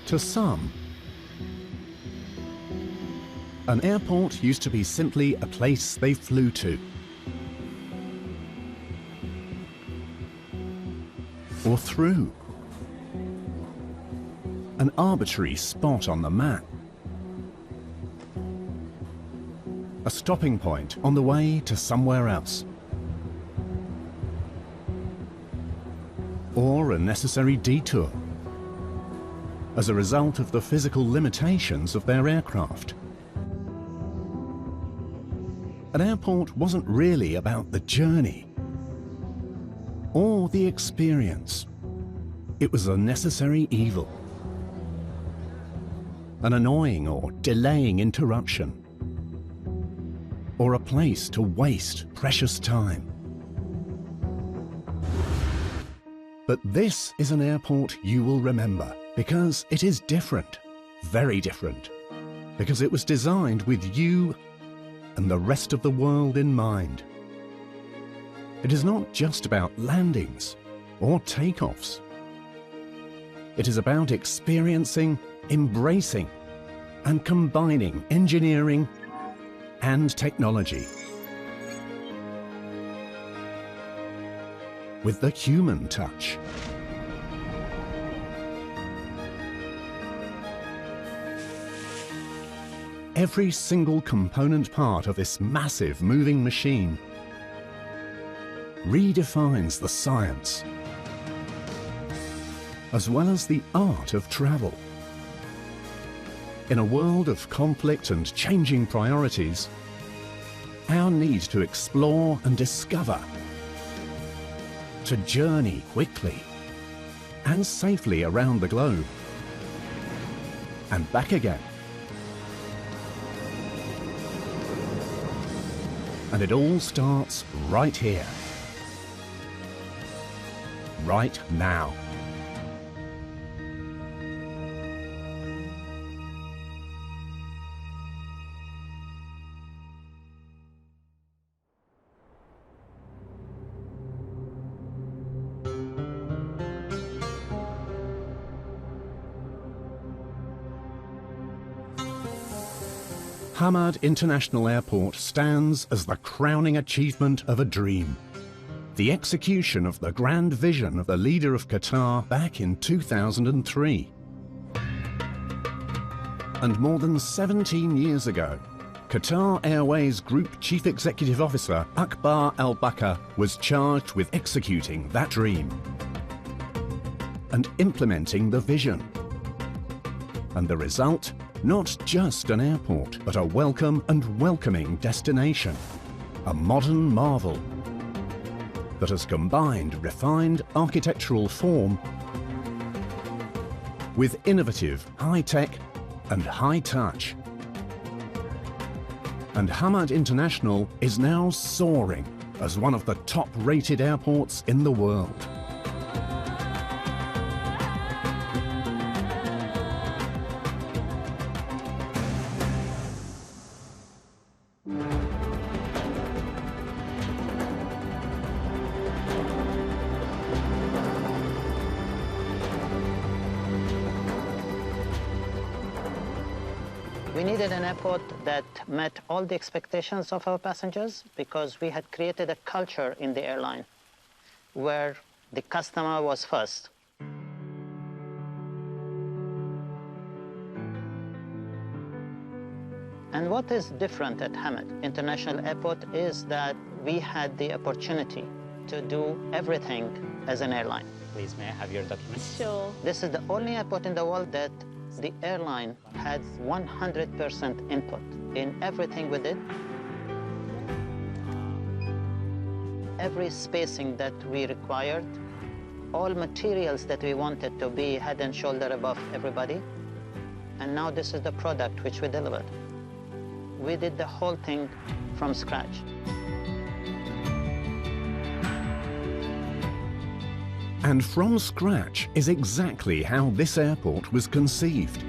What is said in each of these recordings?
To some, an airport used to be simply a place they flew to, or through, an arbitrary spot on the map, a stopping point on the way to somewhere else, or a necessary detour as a result of the physical limitations of their aircraft. An airport wasn't really about the journey or the experience. It was a necessary evil, an annoying or delaying interruption, or a place to waste precious time. But this is an airport you will remember, because it is different, very different, because it was designed with you and the rest of the world in mind. It is not just about landings or takeoffs. It is about experiencing, embracing, and combining engineering and technology with the human touch. Every single component part of this massive moving machine redefines the science, as well as the art of travel. In a world of conflict and changing priorities, our need to explore and discover, to journey quickly and safely around the globe and back again. And it all starts right here, right now. Hamad International Airport stands as the crowning achievement of a dream. The execution of the grand vision of the leader of Qatar back in 2003. And more than 17 years ago, Qatar Airways Group Chief Executive Officer Akbar Al-Bakr was charged with executing that dream and implementing the vision. And the result? Not just an airport, but a welcome and welcoming destination. A modern marvel that has combined refined architectural form with innovative high-tech and high-touch. And Hamad International is now soaring as one of the top-rated airports in the world. We needed an airport that met all the expectations of our passengers because we had created a culture in the airline where the customer was first. And what is different at Hamad International Airport is that we had the opportunity to do everything as an airline. Please, may I have your documents? Sure. This is the only airport in the world that the airline had 100% input in everything we did. Every spacing that we required, all materials that we wanted to be head and shoulder above everybody. And now this is the product which we delivered. We did the whole thing from scratch. And from scratch is exactly how this airport was conceived.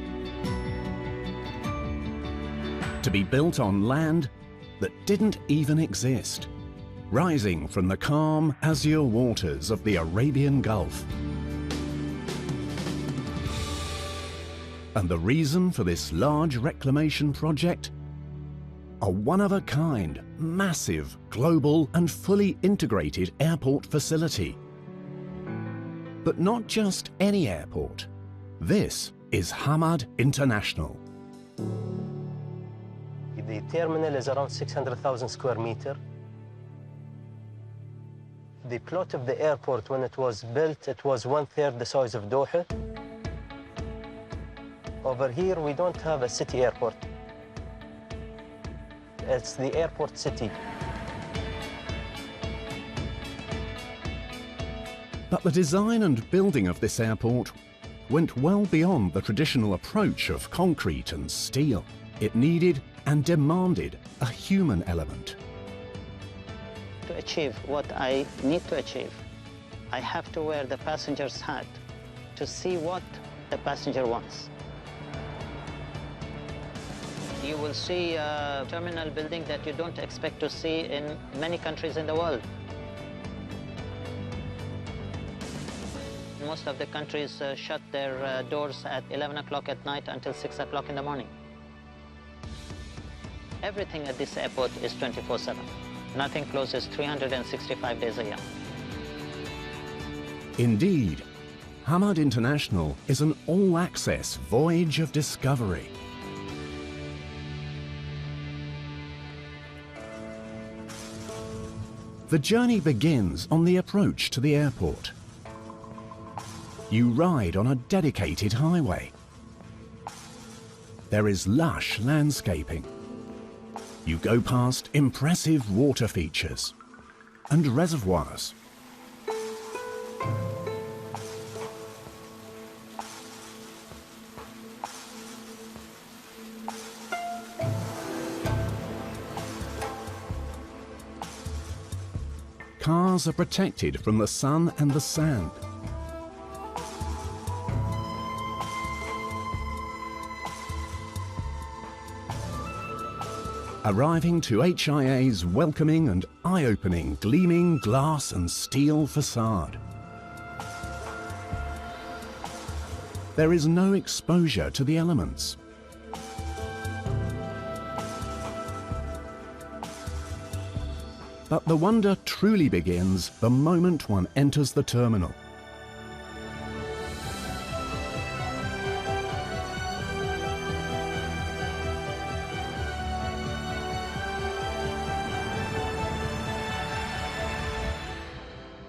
To be built on land that didn't even exist, rising from the calm, azure waters of the Arabian Gulf. And the reason for this large reclamation project? A one-of-a-kind, massive, global and fully integrated airport facility. But not just any airport. This is Hamad International. The terminal is around 600,000 square meter. The plot of the airport, when it was built, it was 1/3 the size of Doha. Over here, we don't have a city airport. It's the airport city. But the design and building of this airport went well beyond the traditional approach of concrete and steel. It needed and demanded a human element. To achieve what I need to achieve, I have to wear the passenger's hat to see what the passenger wants. You will see a terminal building that you don't expect to see in many countries in the world. Most of the countries shut their doors at 11 o'clock at night until 6 o'clock in the morning. Everything at this airport is 24/7. Nothing closes 365 days a year. Indeed, Hamad International is an all-access voyage of discovery. The journey begins on the approach to the airport. You ride on a dedicated highway. There is lush landscaping. You go past impressive water features and reservoirs. Cars are protected from the sun and the sand. Arriving to HIA's welcoming and eye-opening gleaming glass and steel facade. There is no exposure to the elements. But the wonder truly begins the moment one enters the terminal.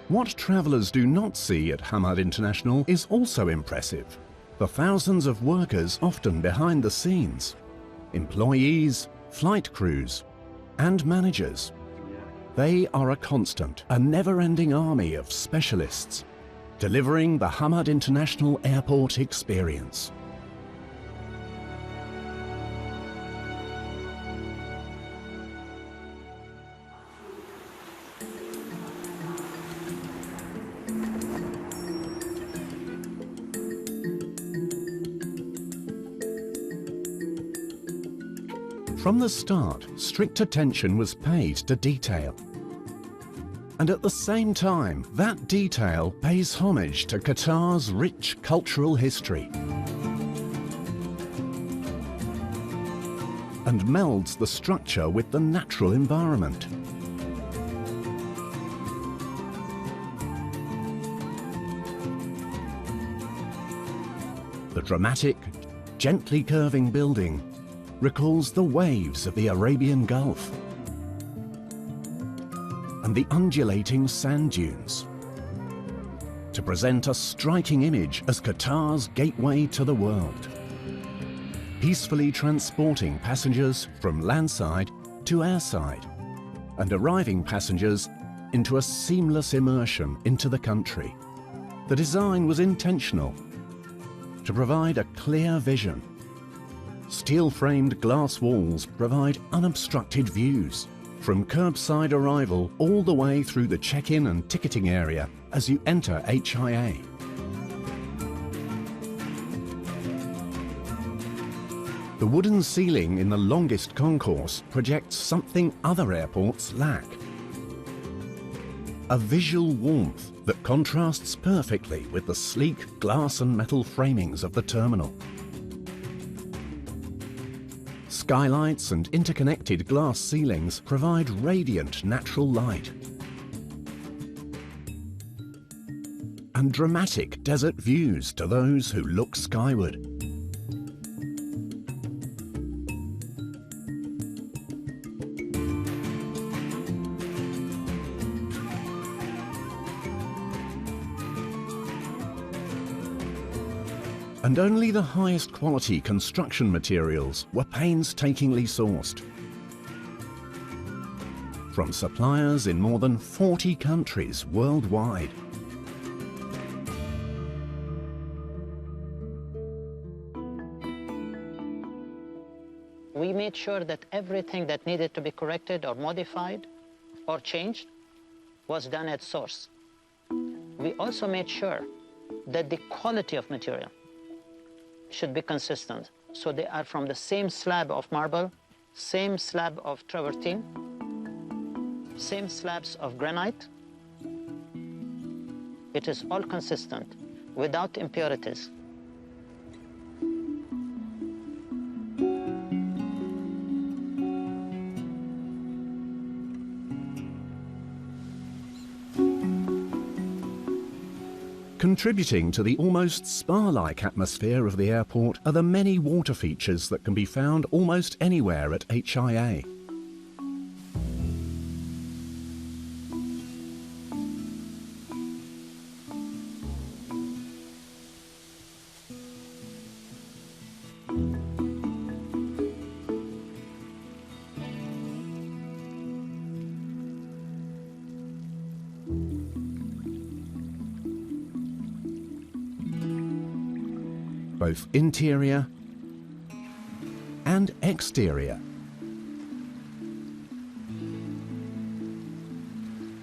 What travellers do not see at Hamad International is also impressive. The thousands of workers often behind the scenes. Employees, flight crews, and managers. They are a constant, a never-ending army of specialists, delivering the Hamad International Airport experience. From the start, strict attention was paid to detail. And at the same time, that detail pays homage to Qatar's rich cultural history and melds the structure with the natural environment. The dramatic, gently curving building recalls the waves of the Arabian Gulf and the undulating sand dunes to present a striking image as Qatar's gateway to the world, peacefully transporting passengers from landside to airside and arriving passengers into a seamless immersion into the country. The design was intentional to provide a clear vision. Steel-framed glass walls provide unobstructed views from curbside arrival all the way through the check-in and ticketing area as you enter HIA. The wooden ceiling in the longest concourse projects something other airports lack. A visual warmth that contrasts perfectly with the sleek glass and metal framings of the terminal. Skylights and interconnected glass ceilings provide radiant natural light. And dramatic desert views to those who look skyward. And only the highest quality construction materials were painstakingly sourced from suppliers in more than 40 countries worldwide. We made sure that everything that needed to be corrected or modified or changed was done at source. We also made sure that the quality of material should be consistent. So they are from the same slab of marble, same slab of travertine, same slabs of granite. It is all consistent, without impurities. Contributing to the almost spa-like atmosphere of the airport are the many water features that can be found almost anywhere at HIA. Both interior and exterior.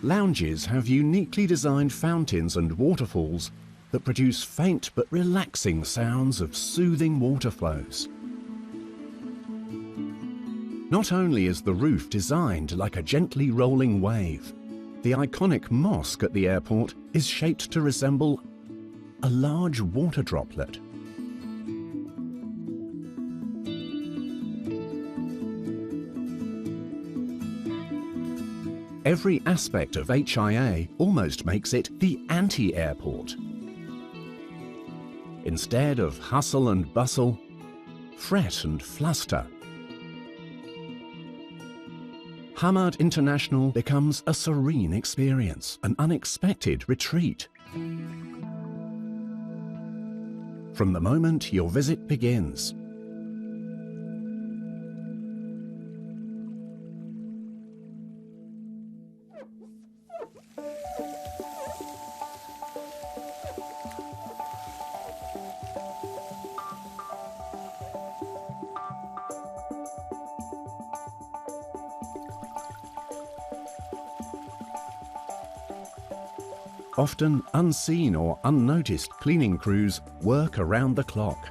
Lounges have uniquely designed fountains and waterfalls that produce faint but relaxing sounds of soothing water flows. Not only is the roof designed like a gently rolling wave, the iconic mosque at the airport is shaped to resemble a large water droplet. Every aspect of HIA almost makes it the anti-airport. Instead of hustle and bustle, fret and fluster, Hamad International becomes a serene experience, an unexpected retreat. From the moment your visit begins, often unseen or unnoticed cleaning crews work around the clock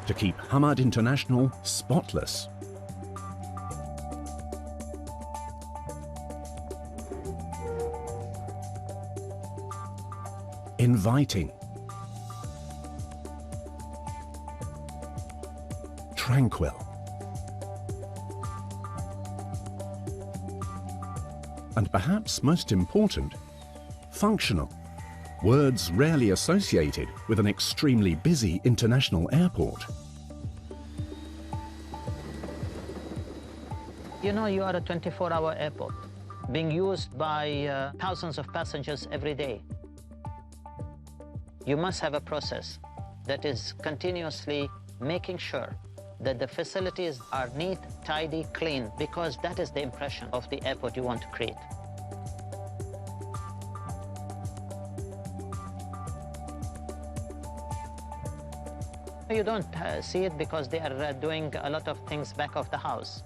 to keep Hamad International spotless. Inviting. Tranquil. And perhaps most important, functional. Words rarely associated with an extremely busy international airport. You know, you are a 24-hour airport being used by thousands of passengers every day. You must have a process that is continuously making sure that the facilities are neat, tidy, clean, because that is the impression of the airport you want to create. You don't see it because they are doing a lot of things back of the house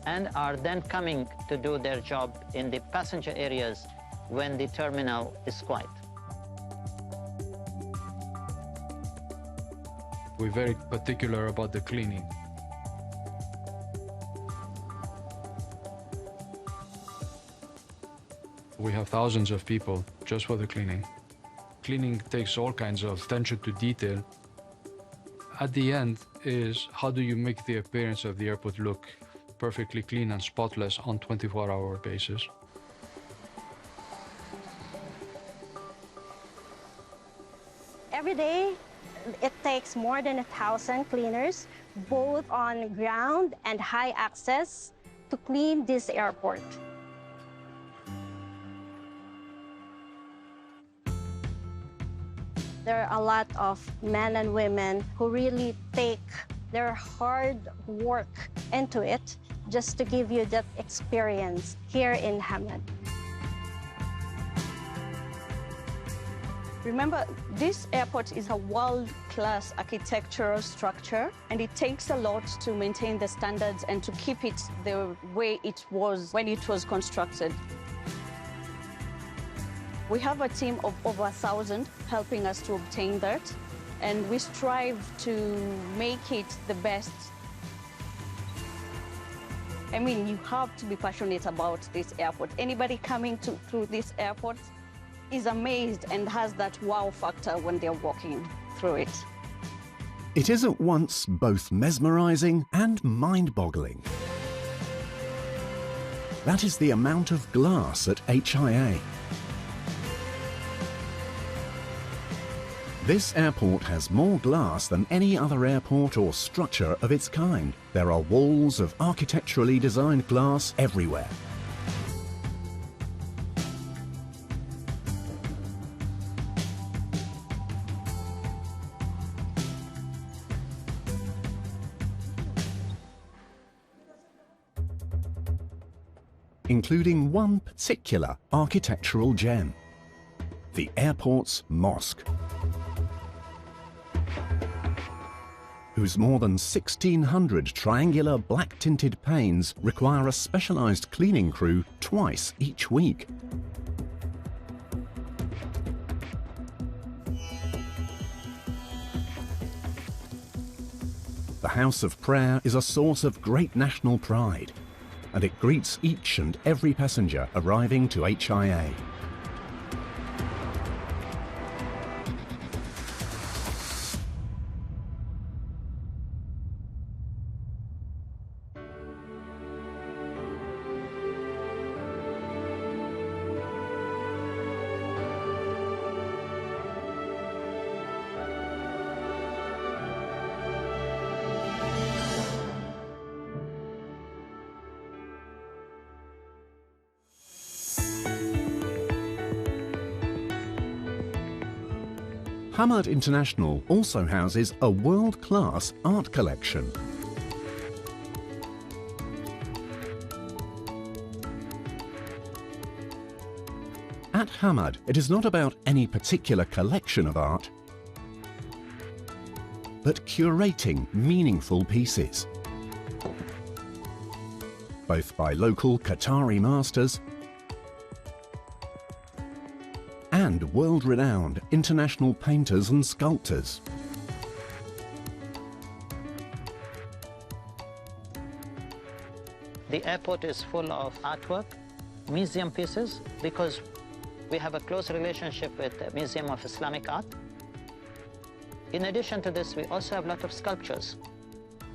and are then coming to do their job in the passenger areas when the terminal is quiet. We're very particular about the cleaning. We have thousands of people just for the cleaning. Cleaning takes all kinds of attention to detail. at the end is how do you make the appearance of the airport look perfectly clean and spotless on 24-hour basis. Every day, it takes more than 1,000 cleaners, both on ground and high access, to clean this airport. There are a lot of men and women who really take their hard work into it just to give you that experience here in Hamad. Remember, this airport is a world-class architectural structure, and it takes a lot to maintain the standards and to keep it the way it was when it was constructed. We have a team of over 1,000 helping us to obtain that, and we strive to make it the best. I mean, you have to be passionate about this airport. Anybody coming through this airport is amazed and has that wow factor when they're walking through it. It is at once both mesmerising and mind-boggling. That is the amount of glass at HIA. This airport has more glass than any other airport or structure of its kind. There are walls of architecturally designed glass everywhere. Including one particular architectural gem, the airport's mosque, whose more than 1,600 triangular black-tinted panes require a specialised cleaning crew twice each week. The House of Prayer is a source of great national pride, and it greets each and every passenger arriving to HIA. Hamad International also houses a world-class art collection. At Hamad, it is not about any particular collection of art, but curating meaningful pieces, both by local Qatari masters and world-renowned international painters and sculptors. The airport is full of artwork, museum pieces, because we have a close relationship with the Museum of Islamic Art. In addition to this, we also have a lot of sculptures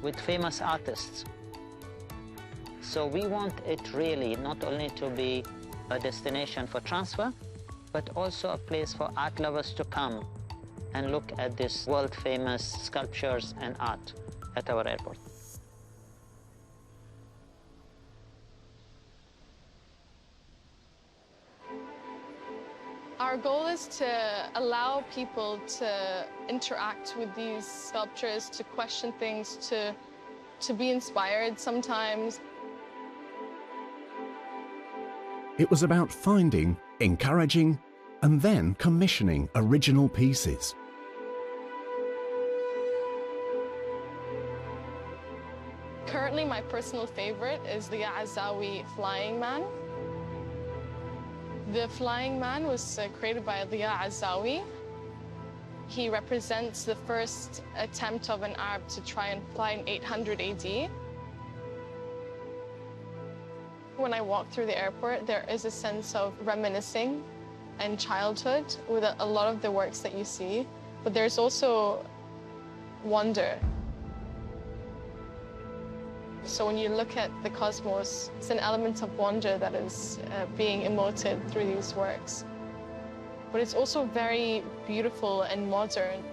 with famous artists. So we want it really not only to be a destination for transfer, but also a place for art lovers to come and look at these world-famous sculptures and art at our airport. Our goal is to allow people to interact with these sculptures, to question things, to be inspired sometimes. It was about finding, encouraging, and then commissioning original pieces. Currently, my personal favorite is the Azawi flying man. The flying man was created by Diya Azawi. He represents the first attempt of an Arab to try and fly in 800 AD. When I walk through the airport, there is a sense of reminiscing and childhood with a lot of the works that you see. But there's also wonder. So when you look at the cosmos, it's an element of wonder that is being emoted through these works. But it's also very beautiful and modern.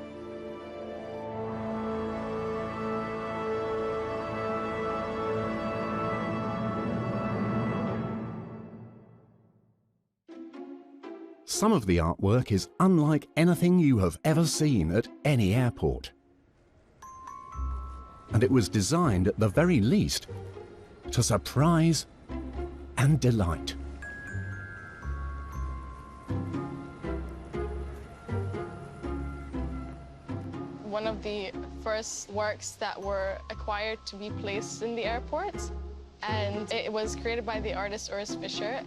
Some of the artwork is unlike anything you have ever seen at any airport. And it was designed, at the very least, to surprise and delight. One of the first works that were acquired to be placed in the airport, and it was created by the artist Urs Fischer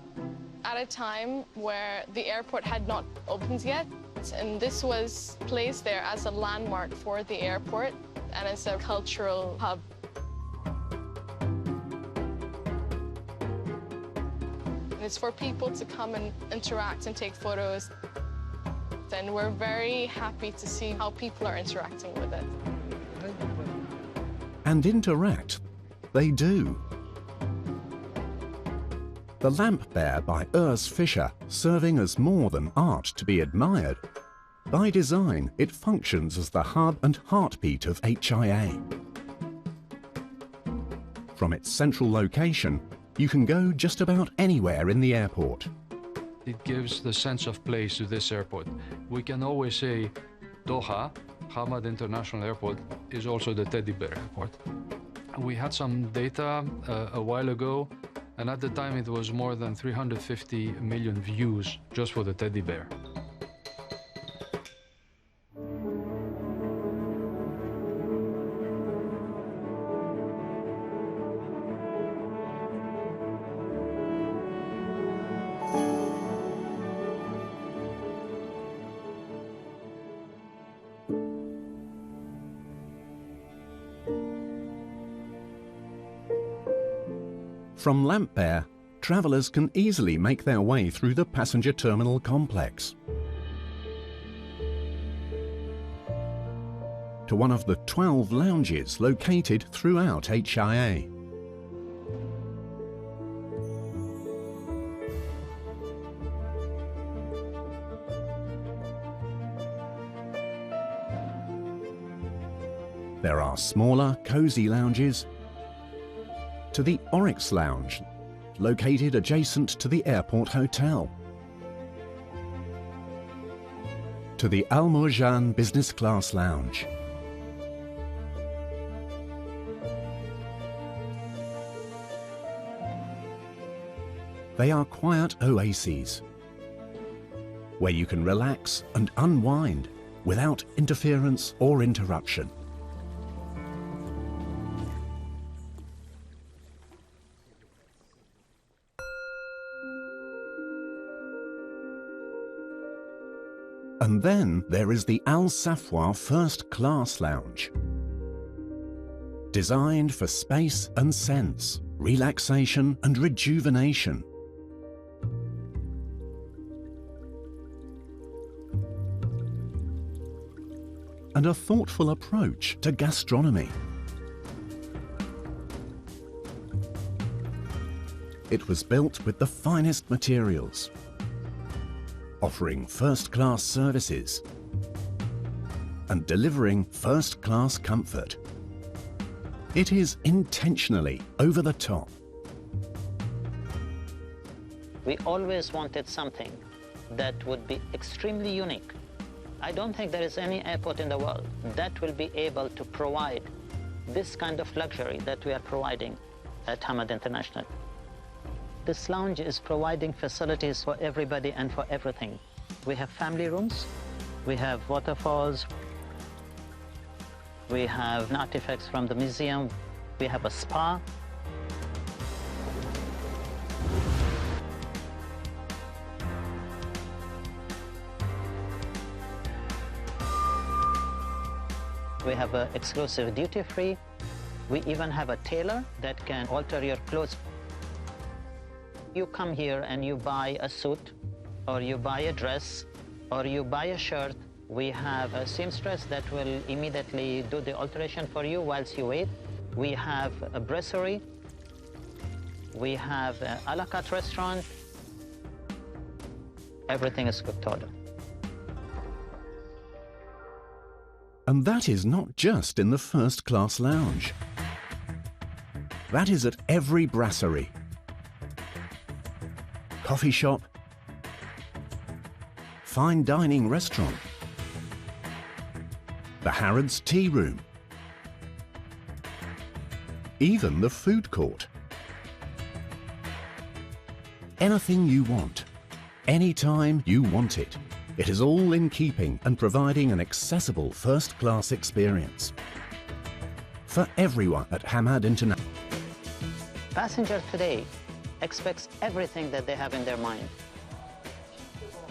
at a time where the airport had not opened yet. And this was placed there as a landmark for the airport and as a cultural hub. And it's for people to come and interact and take photos. And we're very happy to see how people are interacting with it. And interact, they do. The Lamp Bear by Urs Fischer, serving as more than art to be admired. By design, it functions as the hub and heartbeat of HIA. From its central location, you can go just about anywhere in the airport. It gives the sense of place to this airport. We can always say Doha, Hamad International Airport, is also the teddy bear airport. We had some data a while ago, and at the time it was more than 350 million views just for the teddy bear. From Lamp Bear, travellers can easily make their way through the passenger terminal complex to one of the 12 lounges located throughout HIA. There are smaller, cosy lounges, to the Oryx Lounge, located adjacent to the airport hotel, to the Al Morjan Business Class Lounge, they are quiet oases where you can relax and unwind without interference or interruption. And then there is the Al Safwa First Class Lounge. Designed for space and sense, relaxation and rejuvenation. And a thoughtful approach to gastronomy. It was built with the finest materials, offering first-class services and delivering first-class comfort. It is intentionally over the top. We always wanted something that would be extremely unique. I don't think there is any airport in the world that will be able to provide this kind of luxury that we are providing at Hamad International. This lounge is providing facilities for everybody and for everything. We have family rooms, we have waterfalls, we have artifacts from the museum, we have a spa. We have an exclusive duty-free. We even have a tailor that can alter your clothes. You come here and you buy a suit, or you buy a dress, or you buy a shirt, We have a seamstress that will immediately do the alteration for you whilst you wait. We have a brasserie. We have an a la carte restaurant. Everything is cooked order. And that is not just in the first-class lounge. That is at every brasserie, coffee shop, fine dining restaurant, the Harrods tea room, even the food court. Anything you want, anytime you want it. It is all in keeping and providing an accessible first-class experience for everyone at Hamad International. Passenger today expects everything that they have in their mind.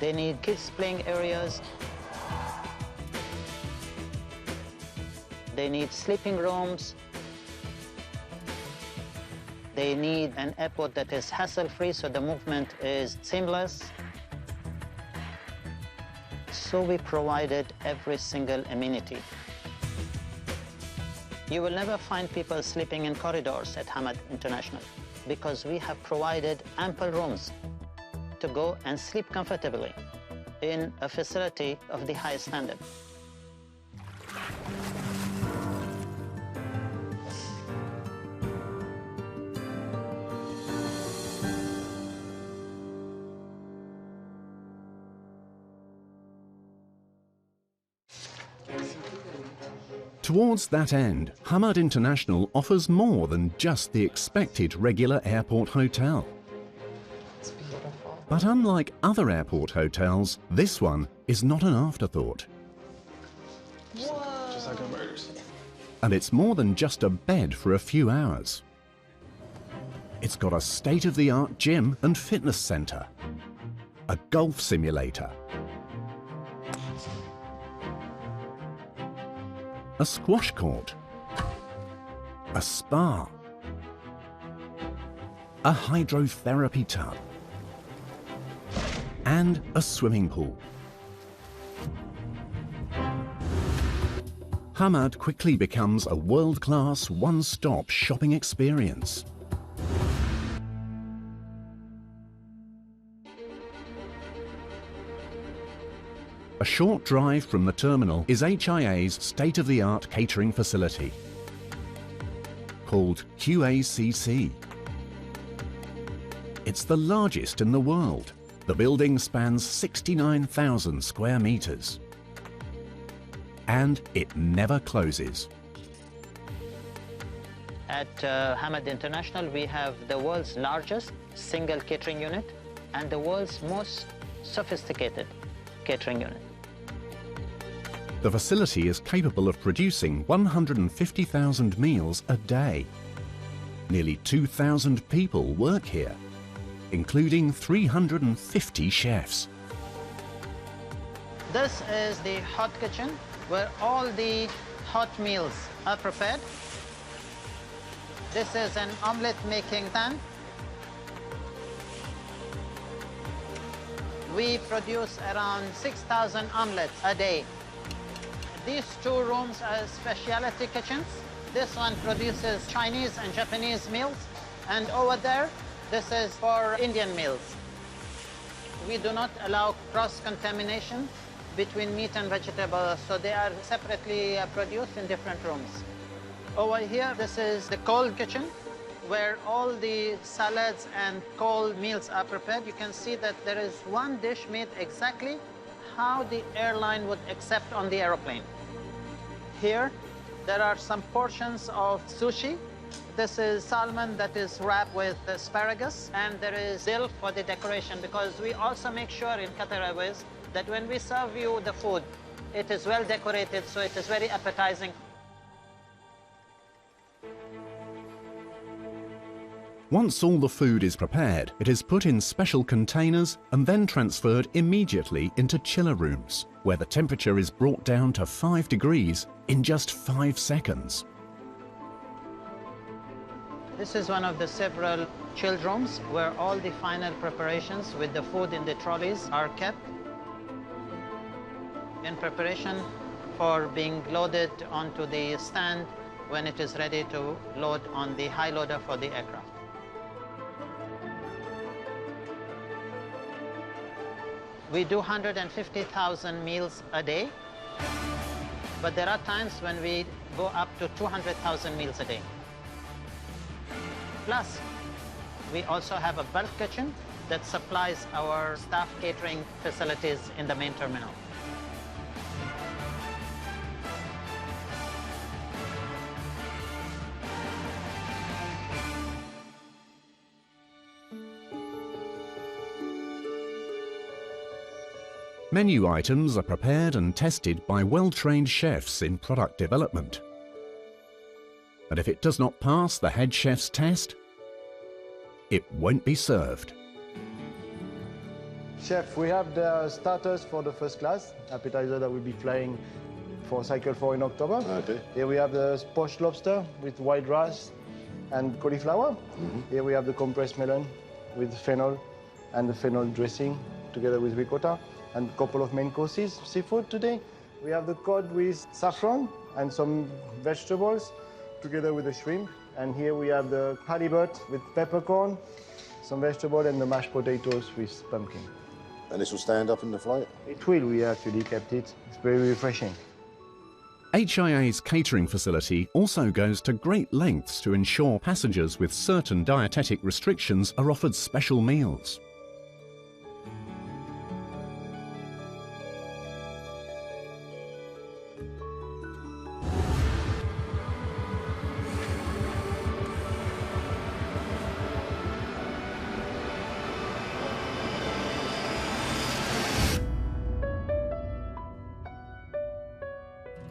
They need kids playing areas. They need sleeping rooms. They need an airport that is hassle-free, so the movement is seamless. So we provided every single amenity. You will never find people sleeping in corridors at Hamad International because we have provided ample rooms to go and sleep comfortably in a facility of the highest standard. Towards that end, Hamad International offers more than just the expected regular airport hotel. It's beautiful. But unlike other airport hotels, this one is not an afterthought. Whoa. Just like our burgers. And it's more than just a bed for a few hours. It's got a state-of-the-art gym and fitness centre, a golf simulator, a squash court, a spa, a hydrotherapy tub, and a swimming pool. Hamad quickly becomes a world-class, one-stop shopping experience. A short drive from the terminal is HIA's state-of-the-art catering facility, called QACC. It's the largest in the world. The building spans 69,000 square meters. And it never closes. At Hamad International, we have the world's largest single catering unit and the world's most sophisticated catering unit. The facility is capable of producing 150,000 meals a day. Nearly 2,000 people work here, including 350 chefs. This is the hot kitchen where all the hot meals are prepared. This is an omelette making pan. We produce around 6,000 omelettes a day. These two rooms are specialty kitchens. This one produces Chinese and Japanese meals. And over there, this is for Indian meals. We do not allow cross-contamination between meat and vegetables, so they are separately produced in different rooms. Over here, this is the cold kitchen, where all the salads and cold meals are prepared. You can see that there is one dish made exactly how the airline would accept on the aeroplane. Here, there are some portions of sushi. This is salmon that is wrapped with asparagus, and there is dill for the decoration, because we also make sure in Qatar Airways that when we serve you the food, it is well decorated, so it is very appetizing. Once all the food is prepared, it is put in special containers and then transferred immediately into chiller rooms, where the temperature is brought down to 5 degrees in just 5 seconds. This is one of the several chilled rooms where all the final preparations with the food in the trolleys are kept. in preparation for being loaded onto the stand when it is ready to load on the high loader for the aircraft. We do 150,000 meals a day, but there are times when we go up to 200,000 meals a day. Plus, we also have a bulk kitchen that supplies our staff catering facilities in the main terminal. Menu items are prepared and tested by well-trained chefs in product development. And if it does not pass the head chef's test, it won't be served. Chef, we have the starters for the first class, appetizer that will be flying for Cycle 4 in October. Okay. Here we have the poached lobster with white rice and cauliflower. Here we have the compressed melon with fennel and the fennel dressing together with ricotta, and a couple of main courses, seafood today. We have the cod with saffron and some vegetables together with the shrimp. And here we have the halibut with peppercorn, some vegetable, and the mashed potatoes with pumpkin. And this will stand up in the flight? It will, we actually kept it. It's very refreshing. HIA's catering facility also goes to great lengths to ensure passengers with certain dietetic restrictions are offered special meals.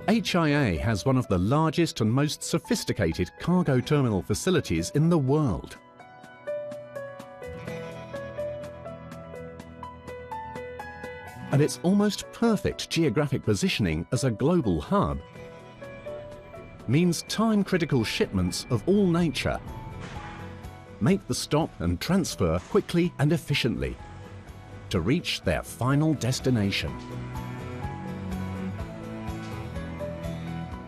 HIA has one of the largest and most sophisticated cargo terminal facilities in the world. And its almost perfect geographic positioning as a global hub means time-critical shipments of all nature make the stop and transfer quickly and efficiently to reach their final destination.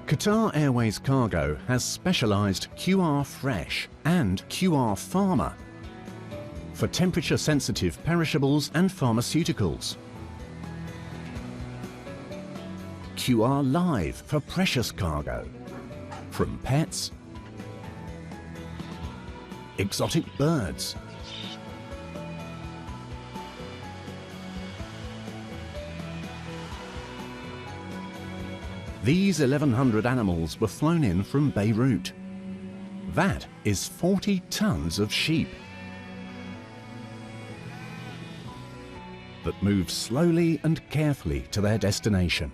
Qatar Airways Cargo has specialised QR Fresh and QR Pharma for temperature-sensitive perishables and pharmaceuticals, QR Live for precious cargo, from pets, exotic birds, these 1,100 animals were flown in from Beirut. That is 40 tons of sheep that move slowly and carefully to their destination.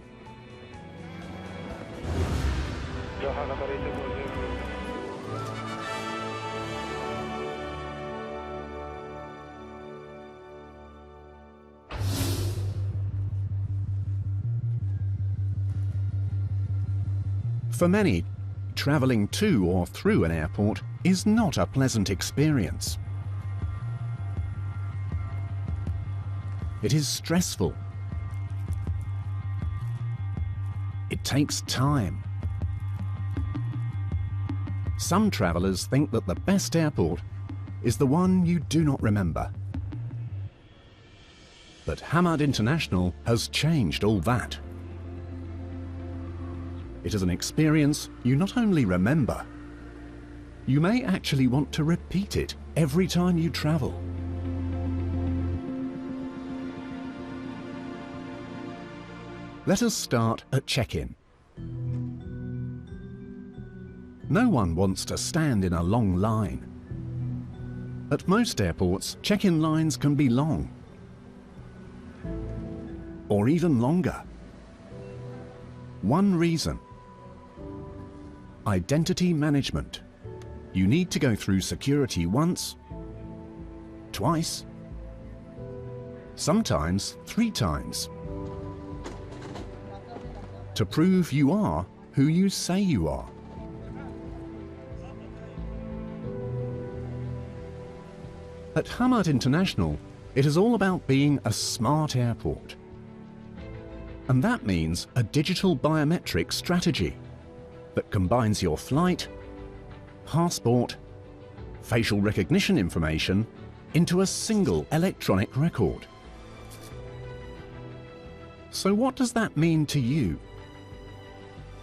For many, travelling to or through an airport is not a pleasant experience. It is stressful. It takes time. Some travellers think that the best airport is the one you do not remember. But Hamad International has changed all that. It is an experience you not only remember, you may actually want to repeat it every time you travel. Let us start at check-in. No one wants to stand in a long line. At most airports, check-in lines can be long, or even longer. One reason: identity management. You need to go through security once, twice, sometimes 3 times, to prove you are who you say you are. At Hamad International, it is all about being a smart airport. And that means a digital biometric strategy that combines your flight, passport, facial recognition information into a single electronic record. So what does that mean to you?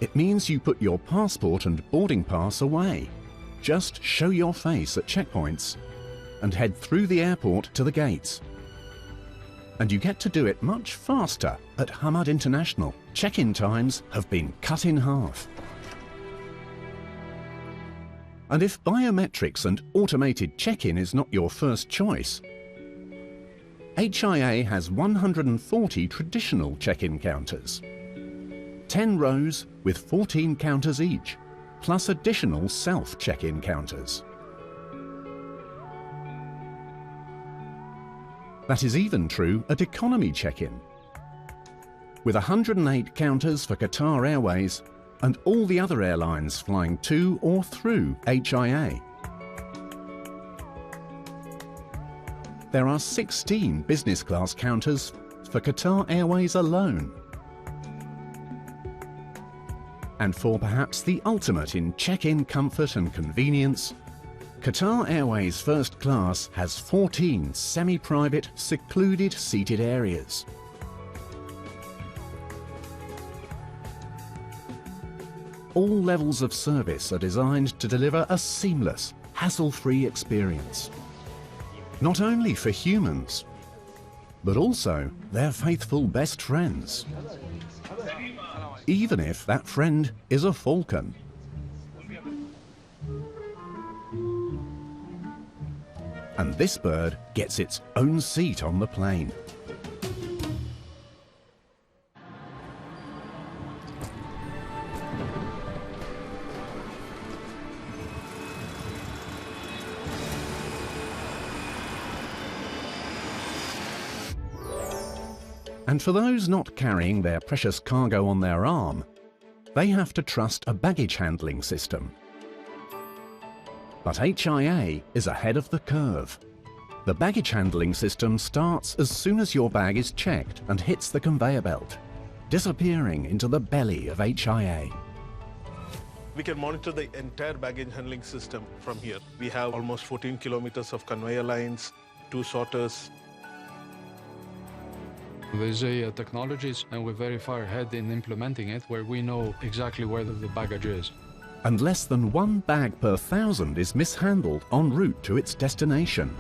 It means you put your passport and boarding pass away. Just show your face at checkpoints and head through the airport to the gates. And you get to do it much faster at Hamad International. Check-in times have been cut in half. And if biometrics and automated check-in is not your first choice, HIA has 140 traditional check-in counters. 10 rows with 14 counters each, plus additional self-check-in counters. That is even true at economy check-in, with 108 counters for Qatar Airways and all the other airlines flying to or through HIA. There are 16 business class counters for Qatar Airways alone. And for perhaps the ultimate in check-in comfort and convenience, Qatar Airways First Class has 14 semi-private, secluded seated areas. All levels of service are designed to deliver a seamless, hassle-free experience. Not only for humans, but also their faithful best friends. Even if that friend is a falcon. And this bird gets its own seat on the plane. And for those not carrying their precious cargo on their arm, they have to trust a baggage handling system. But HIA is ahead of the curve. The baggage handling system starts as soon as your bag is checked and hits the conveyor belt, disappearing into the belly of HIA. We can monitor the entire baggage handling system from here. We have almost 14 kilometers of conveyor lines, 2 sorters. There's technologies, and we're very far ahead in implementing it, where we know exactly where the baggage is. And less than 1 bag per 1,000 is mishandled en route to its destination.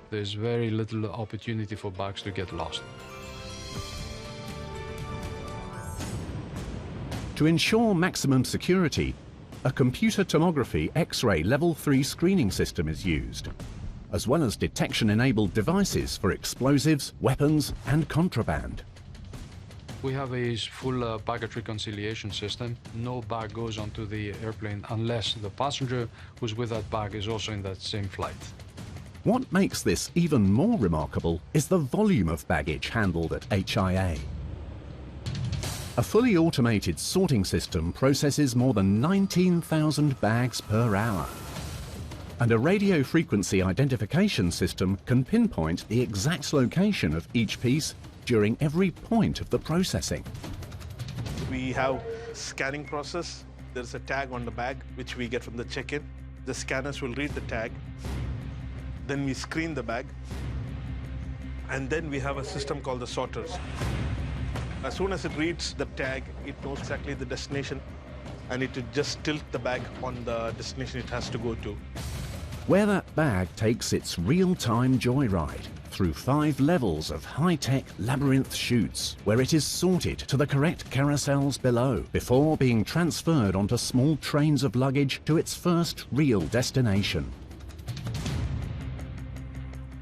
There's very little opportunity for bags to get lost. To ensure maximum security, a computer tomography X-ray level 3 screening system is used, as well as detection-enabled devices for explosives, weapons, and contraband. We have a full baggage reconciliation system. No bag goes onto the airplane unless the passenger who's with that bag is also in that same flight. What makes this even more remarkable is the volume of baggage handled at HIA. A fully automated sorting system processes more than 19,000 bags per hour. And a radio frequency identification system can pinpoint the exact location of each piece during every point of the processing. We have scanning process. There's a tag on the bag, which we get from the check-in. The scanners will read the tag. Then we screen the bag. And then we have a system called the sorters. As soon as it reads the tag, it knows exactly the destination, and it will just tilt the bag on the destination it has to go to. Where that bag takes its real-time joyride through 5 levels of high-tech labyrinth chutes, where it is sorted to the correct carousels below before being transferred onto small trains of luggage to its first real destination.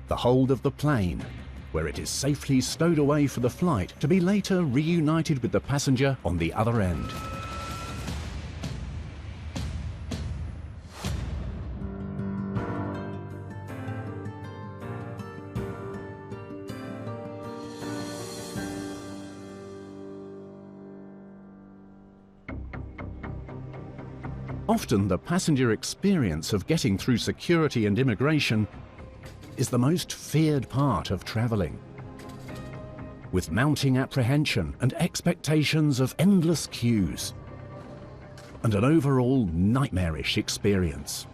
The hold of the plane, where it is safely stowed away for the flight to be later reunited with the passenger on the other end. Often the passenger experience of getting through security and immigration is the most feared part of travelling. with mounting apprehension and expectations of endless queues, and an overall nightmarish experience.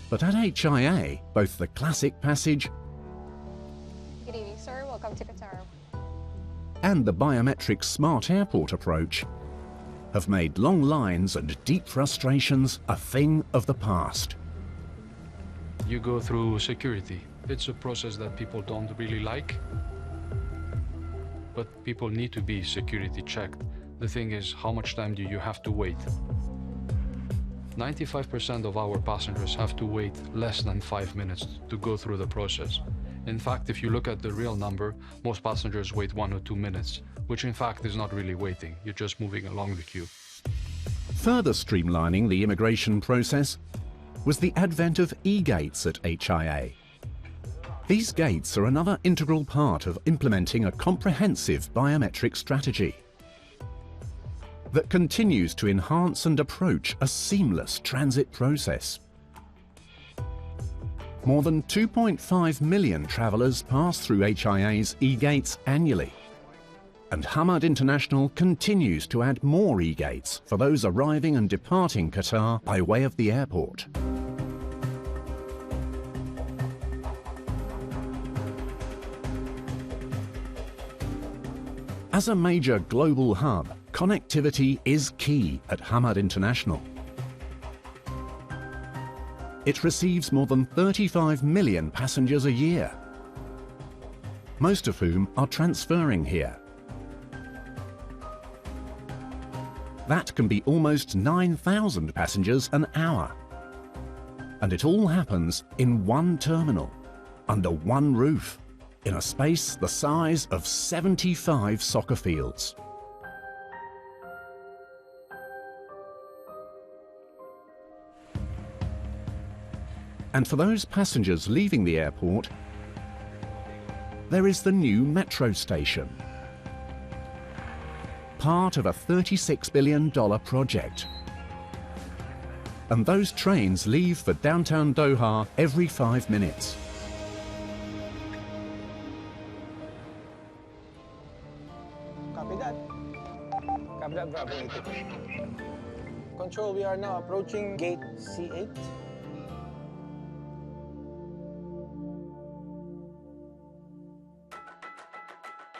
But at HIA, both the classic passage Good evening, sir. Welcome to Qatar. and the biometric smart airport approach have made long lines and deep frustrations a thing of the past. You go through security. It's a process that people don't really like, but people need to be security checked. The thing is, how much time do you have to wait? 95% of our passengers have to wait less than 5 minutes to go through the process. In fact, if you look at the real number, most passengers wait 1 or 2 minutes, which in fact is not really waiting. You're just moving along the queue. Further streamlining the immigration process was the advent of e-gates at HIA. These gates are another integral part of implementing a comprehensive biometric strategy that continues to enhance and approach a seamless transit process. More than 2.5 million travellers pass through HIA's e-gates annually, and Hamad International continues to add more e-gates for those arriving and departing Qatar by way of the airport. As a major global hub, connectivity is key at Hamad International. It receives more than 35 million passengers a year, most of whom are transferring here. That can be almost 9,000 passengers an hour. And it all happens in one terminal, under one roof, in a space the size of 75 soccer fields. And for those passengers leaving the airport, there is the new metro station, part of a $36 billion project. And those trains leave for downtown Doha every 5 minutes. Copy that. Copy that, Bravo 8. Control, we are now approaching gate C8.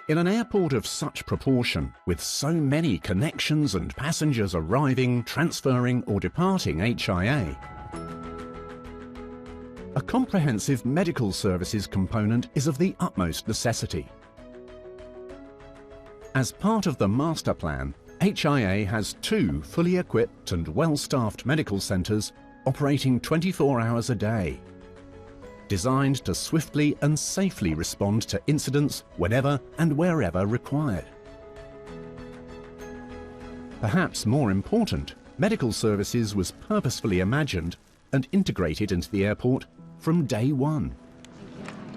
In an airport of such proportion, with so many connections and passengers arriving, transferring or departing HIA, a comprehensive medical services component is of the utmost necessity. As part of the master plan, HIA has 2 fully equipped and well-staffed medical centres operating 24 hours a day, designed to swiftly and safely respond to incidents whenever and wherever required. Perhaps more important, medical services was purposefully imagined and integrated into the airport from day one.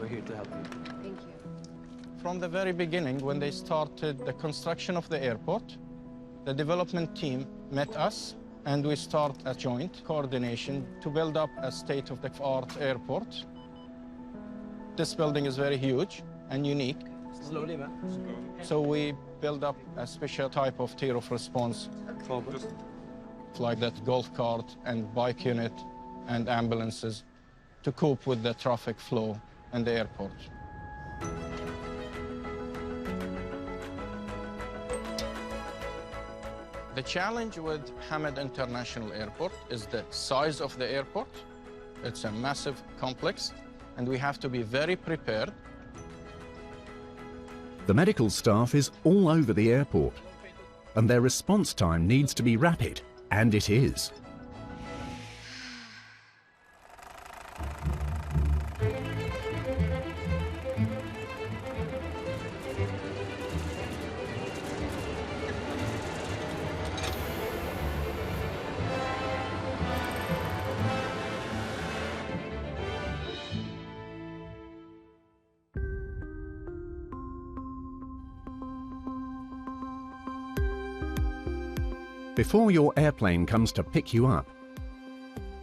We're here to help you. Thank you. From the very beginning, when they started the construction of the airport, the development team met us and we start a joint coordination to build up a state-of-the-art airport. This building is very huge and unique. Slowly, man. So we build up a special type of tier of response, like that golf cart and bike unit and ambulances to cope with the traffic flow in the airport. The challenge with Hamad International Airport is the size of the airport. It's a massive complex, and we have to be very prepared. The medical staff is all over the airport, and their response time needs to be rapid, and it is. Before your airplane comes to pick you up,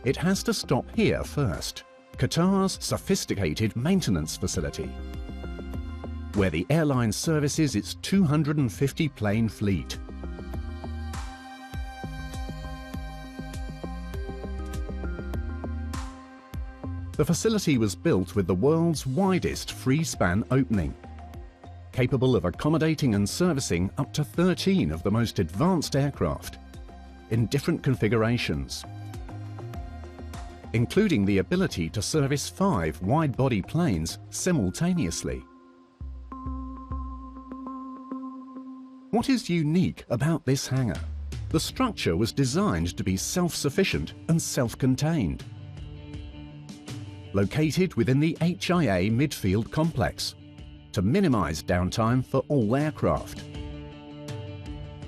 it has to stop here first, Qatar's sophisticated maintenance facility, where the airline services its 250 plane fleet. The facility was built with the world's widest free-span opening, capable of accommodating and servicing up to 13 of the most advanced aircraft in different configurations, including the ability to service 5 wide-body planes simultaneously. What is unique about this hangar? The structure was designed to be self-sufficient and self-contained. Located within the HIA midfield complex to minimize downtime for all aircraft.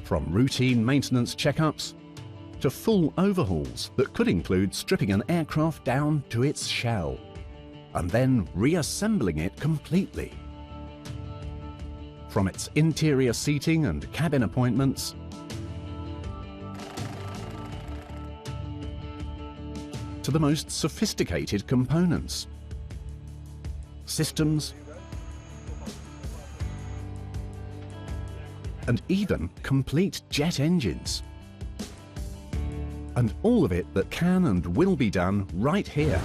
From routine maintenance checkups to full overhauls that could include stripping an aircraft down to its shell and then reassembling it completely. From its interior seating and cabin appointments to the most sophisticated components, systems, and even complete jet engines. And all of it that can and will be done right here.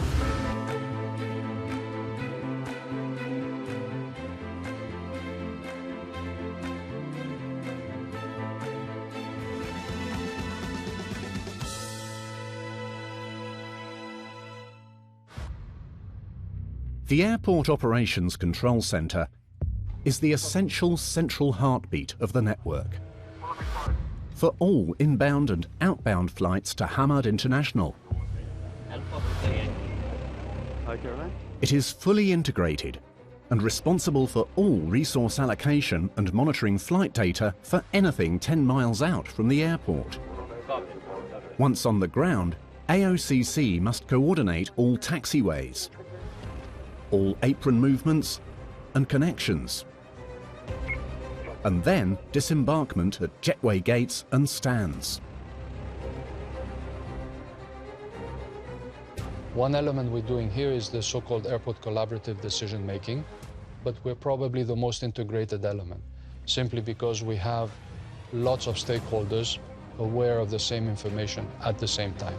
The Airport Operations Control Centre is the essential central heartbeat of the network. For all inbound and outbound flights to Hamad International, it is fully integrated and responsible for all resource allocation and monitoring flight data for anything 10 miles out from the airport. Once on the ground, AOCC must coordinate all taxiways, all apron movements and connections, and then disembarkment at jetway gates and stands. One element we're doing here is the so-called airport collaborative decision-making, but we're probably the most integrated element, simply because we have lots of stakeholders aware of the same information at the same time.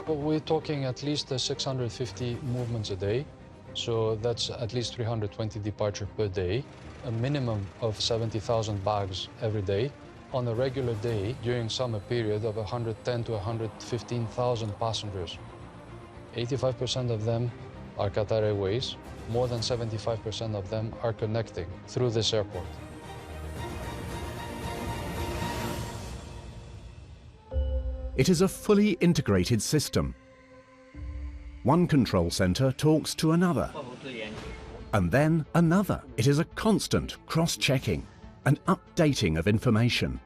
Well, we're talking at least 650 movements a day, so that's at least 320 departures per day, a minimum of 70,000 bags every day. On a regular day, during summer period, of 110 to 115,000 passengers. 85% of them are Qatar Airways. More than 75% of them are connecting through this airport. It is a fully integrated system. One control center talks to another, and then another. It is a constant cross-checking and updating of information.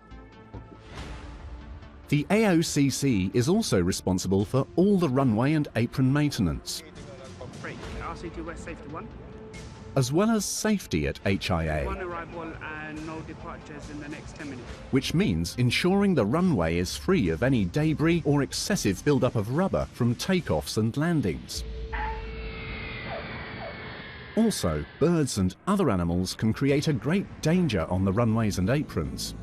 The AOCC is also responsible for all the runway and apron maintenance, as well as safety at HIA, One arrival and no departures in the next 10 minutes. which means ensuring the runway is free of any debris or excessive build-up of rubber from takeoffs and landings. Also, birds and other animals can create a great danger on the runways and aprons.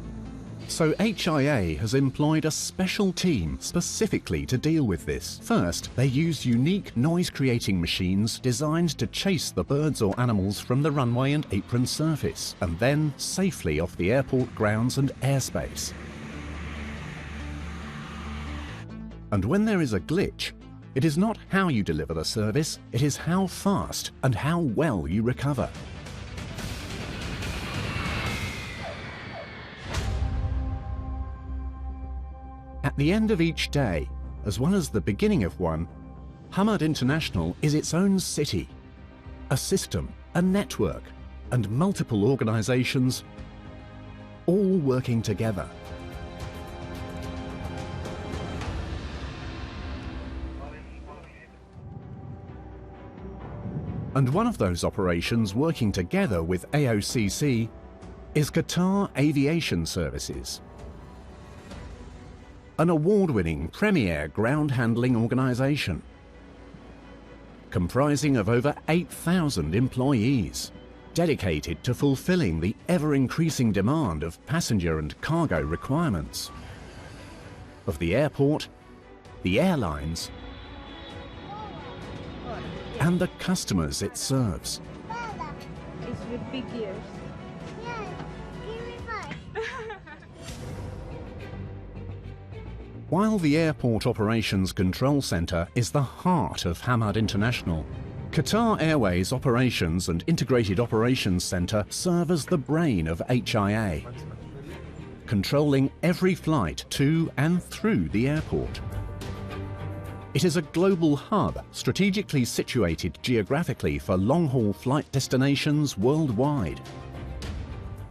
So HIA has employed a special team specifically to deal with this. First, they use unique noise-creating machines designed to chase the birds or animals from the runway and apron surface, and then safely off the airport grounds and airspace. And when there is a glitch, it is not how you deliver the service, it is how fast and how well you recover. At the end of each day, as well as the beginning of one, Hamad International is its own city, a system, a network, and multiple organizations, all working together. And one of those operations working together with AOCC is Qatar Aviation Services, an award-winning premier ground handling organisation comprising of over 8,000 employees, dedicated to fulfilling the ever-increasing demand of passenger and cargo requirements, of the airport, the airlines, and the customers it serves. It's with big ears. While the Airport Operations Control Centre is the heart of Hamad International, Qatar Airways Operations and Integrated Operations Centre serve as the brain of HIA, controlling every flight to and through the airport. It is a global hub strategically situated geographically for long-haul flight destinations worldwide.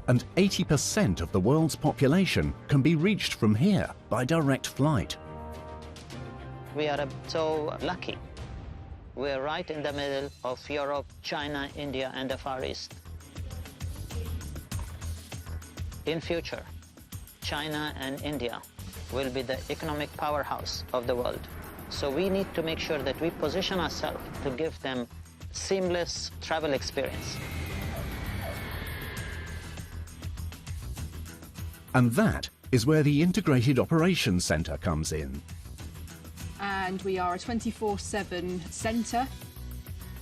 And 80% of the world's population can be reached from here by direct flight. We are so lucky. We're right in the middle of Europe, China, India, and the Far East. In future, China and India will be the economic powerhouse of the world. So we need to make sure that we position ourselves to give them seamless travel experience. And that is where the Integrated Operations Centre comes in. And we are a 24/7 centre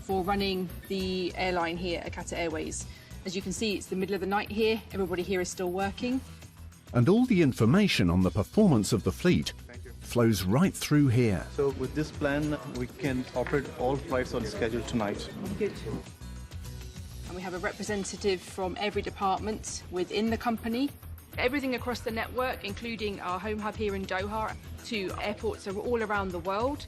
for running the airline here at Qatar Airways. As you can see, it's the middle of the night here. Everybody here is still working. And all the information on the performance of the fleet flows right through here. So with this plan, we can operate all flights on schedule tonight. Good. And we have a representative from every department within the company. Everything across the network, including our home hub here in Doha, to airports all around the world.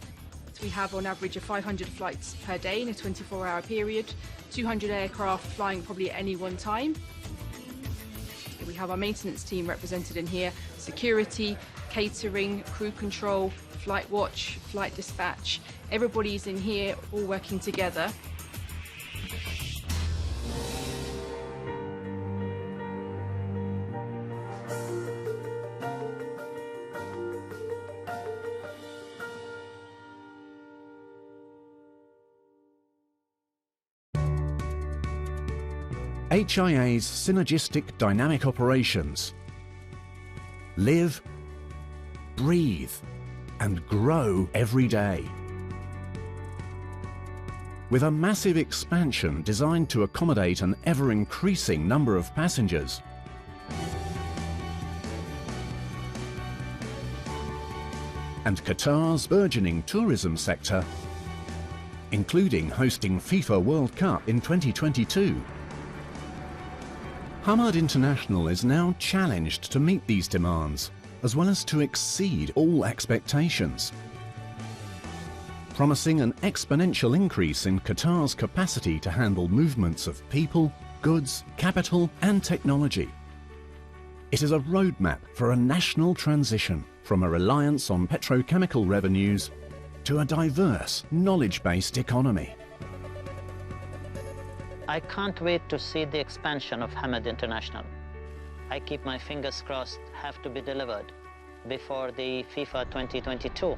So we have on average of 500 flights per day in a 24-hour period, 200 aircraft flying probably at any one time. We have our maintenance team represented in here, security, catering, crew control, flight watch, flight dispatch. Everybody's in here all working together. HIA's synergistic dynamic operations live, breathe, and grow every day. With a massive expansion designed to accommodate an ever-increasing number of passengers, and Qatar's burgeoning tourism sector, including hosting FIFA World Cup in 2022. Hamad International is now challenged to meet these demands, as well as to exceed all expectations, promising an exponential increase in Qatar's capacity to handle movements of people, goods, capital, and technology. It is a roadmap for a national transition from a reliance on petrochemical revenues to a diverse, knowledge-based economy. I can't wait to see the expansion of Hamad International. I keep my fingers crossed, have to be delivered before the FIFA 2022.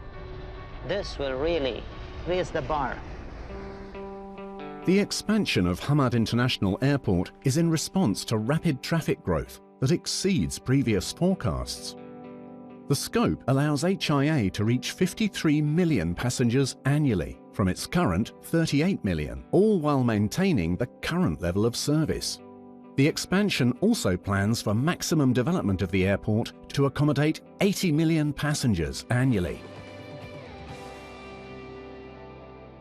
This will really raise the bar. The expansion of Hamad International Airport is in response to rapid traffic growth that exceeds previous forecasts. The scope allows HIA to reach 53 million passengers annually from its current 38 million, all while maintaining the current level of service. The expansion also plans for maximum development of the airport to accommodate 80 million passengers annually.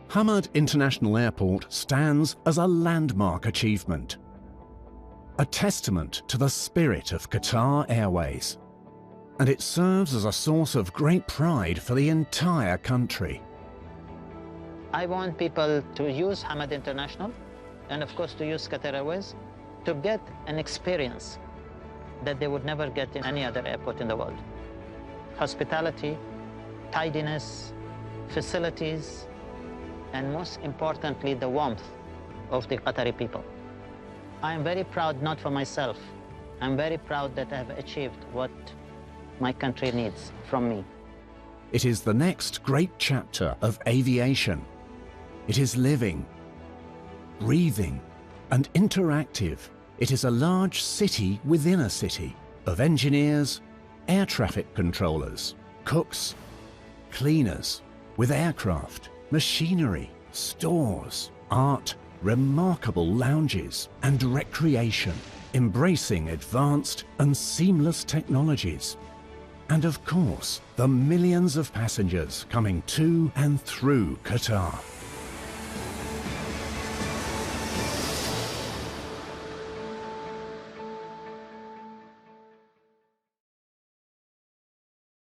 Hamad International Airport stands as a landmark achievement, a testament to the spirit of Qatar Airways, and it serves as a source of great pride for the entire country. I want people to use Hamad International and of course to use Qatar Airways to get an experience that they would never get in any other airport in the world. Hospitality, tidiness, facilities, and most importantly, the warmth of the Qatari people. I am very proud, not for myself, I'm very proud that I have achieved what my country needs from me. It is the next great chapter of aviation, It is living, breathing, and interactive. It is a large city within a city of engineers, air traffic controllers, cooks, cleaners, with aircraft, machinery, stores, art, remarkable lounges, and recreation, embracing advanced and seamless technologies. And of course, the millions of passengers coming to and through Qatar.